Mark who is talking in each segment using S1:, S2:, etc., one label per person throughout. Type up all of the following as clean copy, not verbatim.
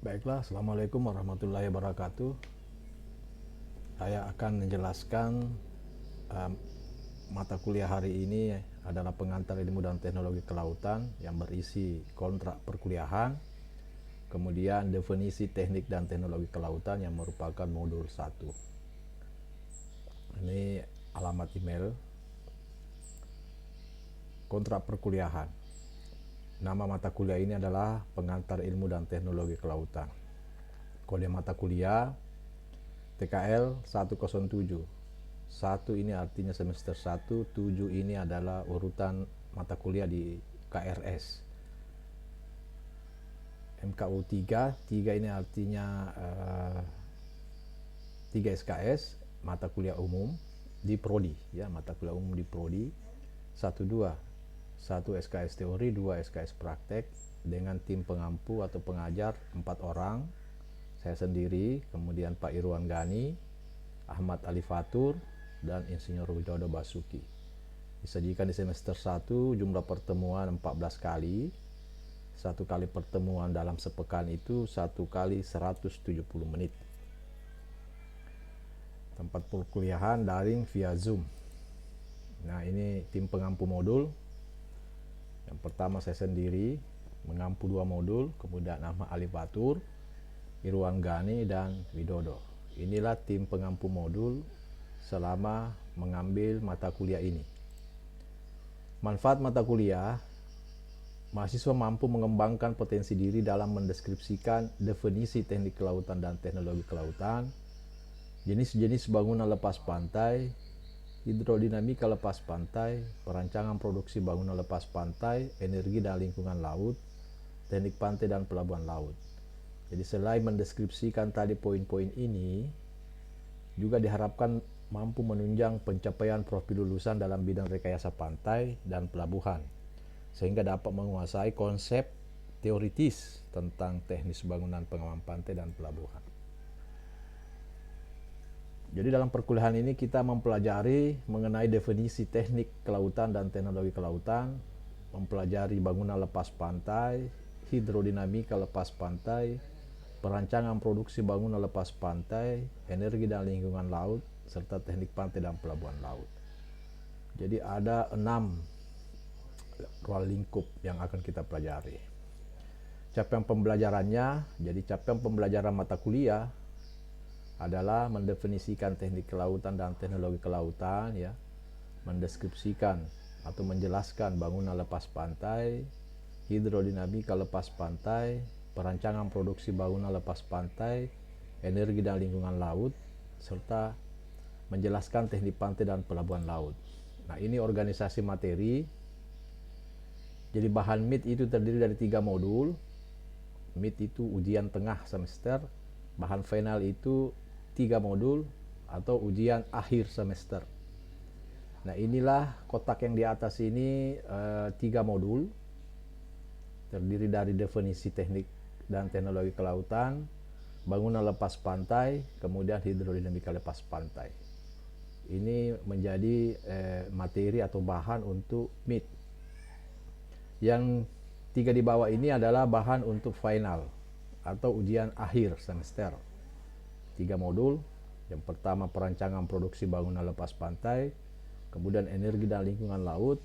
S1: Baiklah, Assalamualaikum warahmatullahi wabarakatuh. Saya akan menjelaskan um, mata kuliah hari ini adalah pengantar ilmu dan teknologi kelautan yang berisi kontrak perkuliahan, kemudian definisi teknik dan teknologi kelautan yang merupakan modul 1. Ini alamat email. Kontrak perkuliahan. Nama mata kuliah ini adalah pengantar ilmu dan teknologi kelautan. Kode mata kuliah TKL 107. 1 ini artinya semester 1, 7 ini adalah urutan mata kuliah di KRS. MKU 3, 3 ini artinya 3 SKS, mata kuliah umum di Prodi, ya, mata kuliah umum di Prodi. 1 SKS teori, 2 SKS praktek dengan tim pengampu atau pengajar 4 orang. Saya sendiri, kemudian Pak Irwan Gani, Ahmad Ali Fatur, dan Insinyur Widodo Basuki. Disajikan di semester 1, jumlah pertemuan 14 kali. 1 kali pertemuan dalam sepekan itu 1 kali 170 menit. Tempat perkuliahan daring via Zoom. Nah, ini tim pengampu modul. Yang pertama saya sendiri mengampu 2 modul, kemudian Ahmad Ali Fatur, Irwan Gani, dan Widodo. Inilah tim pengampu modul selama mengambil mata kuliah ini. Manfaat mata kuliah: mahasiswa mampu mengembangkan potensi diri dalam mendeskripsikan definisi teknik kelautan dan teknologi kelautan, jenis-jenis bangunan lepas pantai, hidrodinamika lepas pantai, perancangan produksi bangunan lepas pantai, energi dan lingkungan laut, teknik pantai dan pelabuhan laut. Jadi selain mendeskripsikan tadi poin-poin ini, juga diharapkan mampu menunjang pencapaian profil lulusan dalam bidang rekayasa pantai dan pelabuhan, sehingga dapat menguasai konsep teoritis tentang teknis bangunan pengaman pantai dan pelabuhan. Jadi dalam perkuliahan ini kita mempelajari mengenai definisi teknik kelautan dan teknologi kelautan, mempelajari bangunan lepas pantai, hidrodinamika lepas pantai, perancangan produksi bangunan lepas pantai, energi dan lingkungan laut, serta teknik pantai dan pelabuhan laut. Jadi ada 6 ruang lingkup yang akan kita pelajari. Capaian pembelajarannya, jadi capaian pembelajaran mata kuliah adalah mendefinisikan teknik kelautan dan teknologi kelautan, ya, mendeskripsikan atau menjelaskan bangunan lepas pantai, hidrodinamika lepas pantai, perancangan produksi bangunan lepas pantai, energi dan lingkungan laut, serta menjelaskan teknik pantai dan pelabuhan laut. Nah, ini organisasi materi. Jadi bahan MIT itu terdiri dari 3 modul. MIT itu ujian tengah semester, bahan final itu 3 modul atau ujian akhir semester. Nah, inilah kotak yang di atas ini 3 modul, terdiri dari definisi teknik dan teknologi kelautan, bangunan lepas pantai, kemudian hidrodinamika lepas pantai. Ini menjadi materi atau bahan untuk MIT. Yang 3 di bawah ini adalah bahan untuk final atau ujian akhir semester. 3 modul. Yang pertama perancangan produksi bangunan lepas pantai, kemudian energi dan lingkungan laut,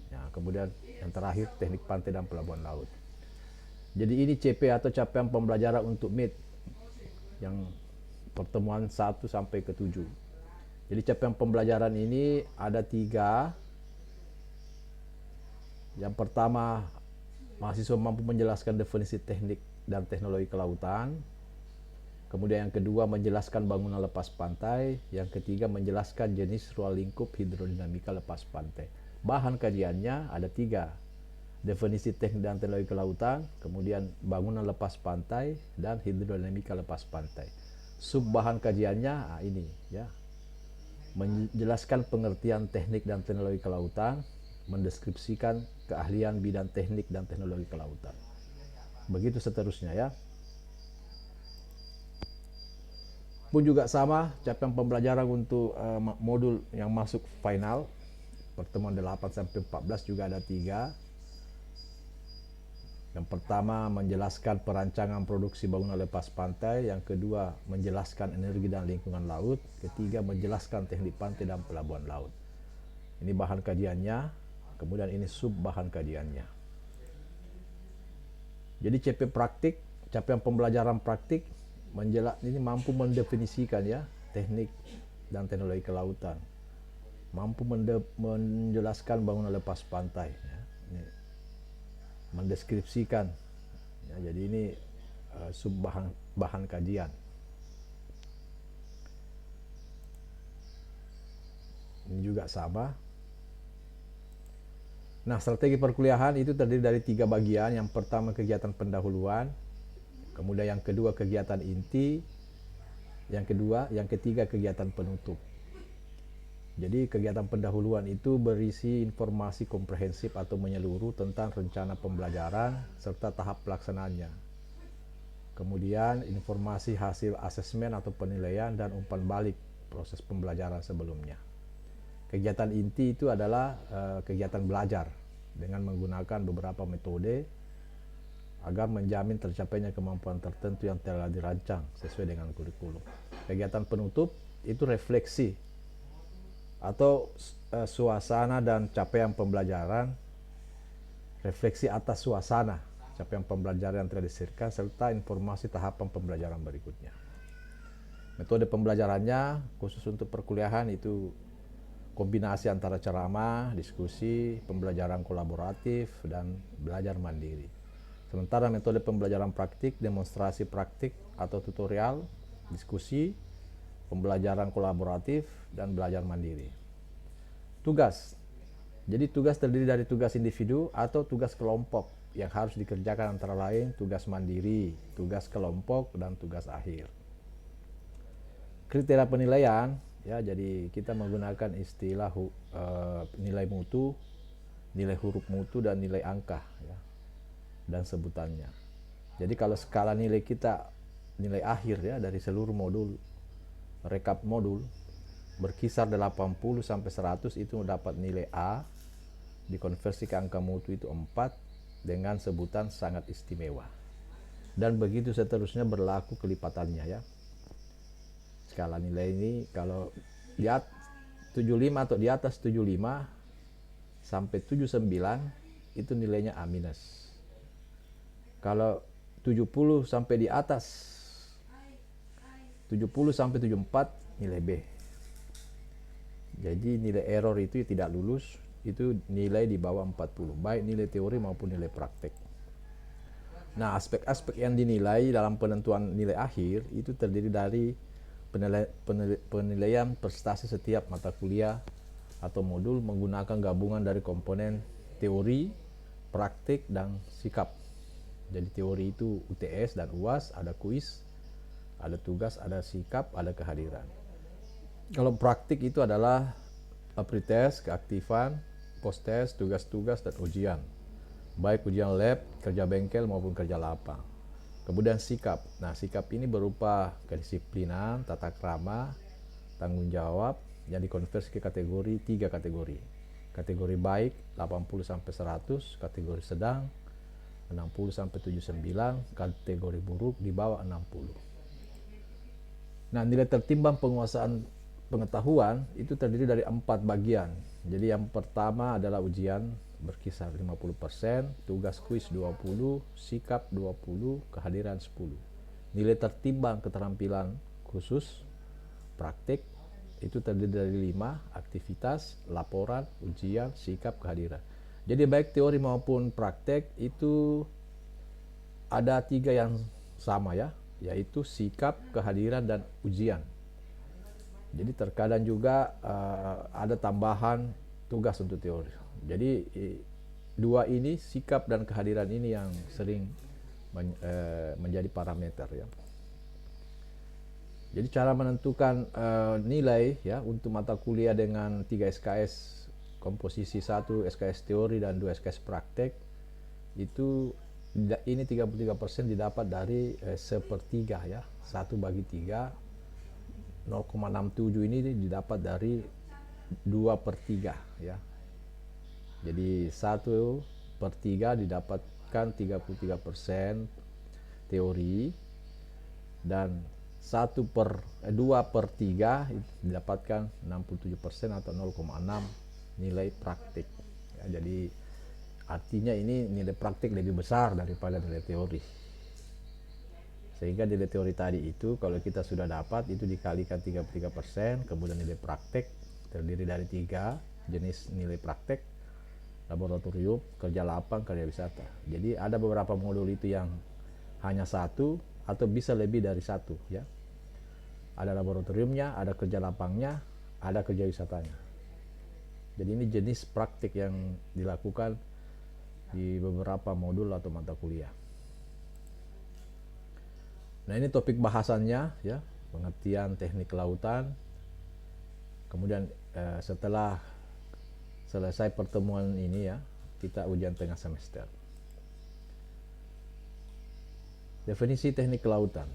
S1: ya, kemudian yang terakhir teknik pantai dan pelabuhan laut. Jadi ini CP atau capaian pembelajaran untuk MIT yang pertemuan 1 sampai ke 7. Jadi capaian pembelajaran ini ada 3. Yang pertama, mahasiswa mampu menjelaskan definisi teknik dan teknologi kelautan. Kemudian yang kedua, menjelaskan bangunan lepas pantai. Yang ketiga, menjelaskan jenis ruang lingkup hidrodinamika lepas pantai. Bahan kajiannya ada 3. Definisi teknik dan teknologi kelautan, kemudian bangunan lepas pantai, dan hidrodinamika lepas pantai. Sub bahan kajiannya ini, ya, menjelaskan pengertian teknik dan teknologi kelautan, mendeskripsikan keahlian bidang teknik dan teknologi kelautan. Begitu seterusnya, ya. Pun juga sama capaian pembelajaran untuk modul yang masuk final, pertemuan 8 sampai 14 juga ada 3. Yang pertama menjelaskan perancangan produksi bangunan lepas pantai, yang kedua menjelaskan energi dan lingkungan laut, ketiga menjelaskan teknik pantai dan pelabuhan laut. Ini bahan kajiannya, kemudian ini sub bahan kajiannya. Jadi CP praktik, capaian pembelajaran praktik ini mampu mendefinisikan ya teknik dan teknologi kelautan, mampu menjelaskan bangunan lepas pantai ya. Ini mendeskripsikan ya, jadi ini sub bahan kajian. Ini juga sama. Nah, strategi perkuliahan itu terdiri dari 3 bagian. Yang pertama kegiatan pendahuluan, kemudian yang kedua kegiatan inti, yang ketiga kegiatan penutup. Jadi kegiatan pendahuluan itu berisi informasi komprehensif atau menyeluruh tentang rencana pembelajaran serta tahap pelaksanaannya. Kemudian informasi hasil asesmen atau penilaian dan umpan balik proses pembelajaran sebelumnya. Kegiatan inti itu adalah kegiatan belajar dengan menggunakan beberapa metode agar menjamin tercapainya kemampuan tertentu yang telah dirancang sesuai dengan kurikulum. Kegiatan penutup itu refleksi atau suasana dan capaian pembelajaran, refleksi atas suasana capaian pembelajaran yang telah disediakan serta informasi tahapan pembelajaran berikutnya. Metode pembelajarannya khusus untuk perkuliahan itu kombinasi antara ceramah, diskusi, pembelajaran kolaboratif, dan belajar mandiri. Sementara metode pembelajaran praktik, demonstrasi praktik atau tutorial, diskusi, pembelajaran kolaboratif, dan belajar mandiri. Tugas. Jadi tugas terdiri dari tugas individu atau tugas kelompok yang harus dikerjakan antara lain tugas mandiri, tugas kelompok, dan tugas akhir. Kriteria penilaian, ya, jadi kita menggunakan istilah nilai mutu, nilai huruf mutu, dan nilai angka, ya, dan sebutannya. Jadi kalau skala nilai kita, nilai akhir ya dari seluruh modul, rekap modul, berkisar 80 sampai 100 itu dapat nilai A, dikonversi ke angka mutu itu 4 dengan sebutan sangat istimewa. Dan begitu seterusnya berlaku kelipatannya ya. Skala nilai ini kalau di 75 atau di atas 75 sampai 79 itu nilainya A-. Kalau 70 sampai di atas 70 sampai 74 nilai B. Jadi nilai error itu tidak lulus, itu nilai di bawah 40, baik nilai teori maupun nilai praktek. Nah, aspek-aspek yang dinilai dalam penentuan nilai akhir itu terdiri dari penilaian prestasi setiap mata kuliah atau modul menggunakan gabungan dari komponen teori, praktik, dan sikap. Jadi teori itu UTS dan UAS, ada kuis, ada tugas, ada sikap, ada kehadiran. Kalau praktik itu adalah pretest, keaktifan, post-test, tugas-tugas, dan ujian. Baik ujian lab, kerja bengkel, maupun kerja lapang. Kemudian sikap. Nah, sikap ini berupa kedisiplinan, tata krama, tanggung jawab, yang dikonversi ke kategori 3 kategori. Kategori baik 80-100, kategori sedang 60-79, kategori buruk di bawah 60. Nah, nilai tertimbang penguasaan pengetahuan itu terdiri dari 4 bagian. Jadi yang pertama adalah ujian berkisar 50%, tugas kuis 20, sikap 20, kehadiran 10. Nilai tertimbang keterampilan khusus praktik itu terdiri dari 5, aktivitas, laporan, ujian, sikap, kehadiran. Jadi baik teori maupun praktek itu ada 3 yang sama ya, yaitu sikap, kehadiran, dan ujian. Jadi terkadang juga ada tambahan tugas untuk teori. Jadi 2 ini, sikap dan kehadiran ini yang sering menjadi parameter ya. Jadi cara menentukan nilai ya untuk mata kuliah dengan 3 SKS komposisi, 1 SKS teori dan 2 SKS praktek itu ini 33% didapat dari 1/3 ya, 1/3. 0,67 ini didapat dari 2/3 ya. Jadi 1/3 didapat mendapatkan 33% teori, dan 2/3 didapatkan 67% atau 0,6 nilai praktik. Ya, jadi artinya ini nilai praktik lebih besar daripada nilai teori. Sehingga nilai teori tadi itu kalau kita sudah dapat itu dikalikan 33%, kemudian nilai praktek terdiri dari 3 jenis nilai praktek: laboratorium, kerja lapang, kerja wisata. Jadi ada beberapa modul itu yang hanya satu atau bisa lebih dari satu, ya. Ada laboratoriumnya, ada kerja lapangnya, ada kerja wisatanya. Jadi ini jenis praktik yang dilakukan di beberapa modul atau mata kuliah. Nah, ini topik bahasannya, ya, pengertian teknik kelautan. Kemudian setelah selesai pertemuan ini, ya, kita ujian tengah semester. Definisi teknik kelautan.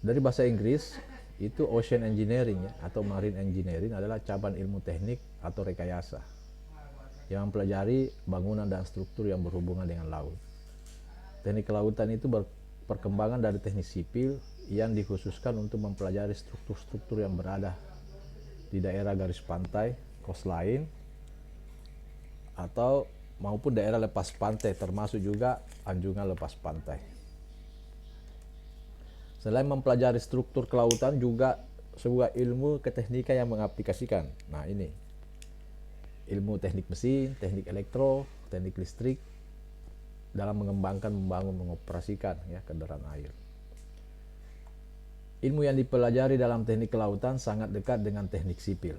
S1: Dari bahasa Inggris itu ocean engineering, ya, atau marine engineering adalah cabang ilmu teknik atau rekayasa yang mempelajari bangunan dan struktur yang berhubungan dengan laut. Teknik kelautan itu perkembangan dari teknik sipil yang dikhususkan untuk mempelajari struktur-struktur yang berada di daerah garis pantai, coastline, atau maupun daerah lepas pantai, termasuk juga anjungan lepas pantai. Selain mempelajari struktur kelautan, juga sebuah ilmu keteknikan yang mengaplikasikan. Nah, ini ilmu teknik mesin, teknik elektro, teknik listrik dalam mengembangkan, membangun, mengoperasikan, ya, kendaraan air. Ilmu yang dipelajari dalam teknik kelautan sangat dekat dengan teknik sipil.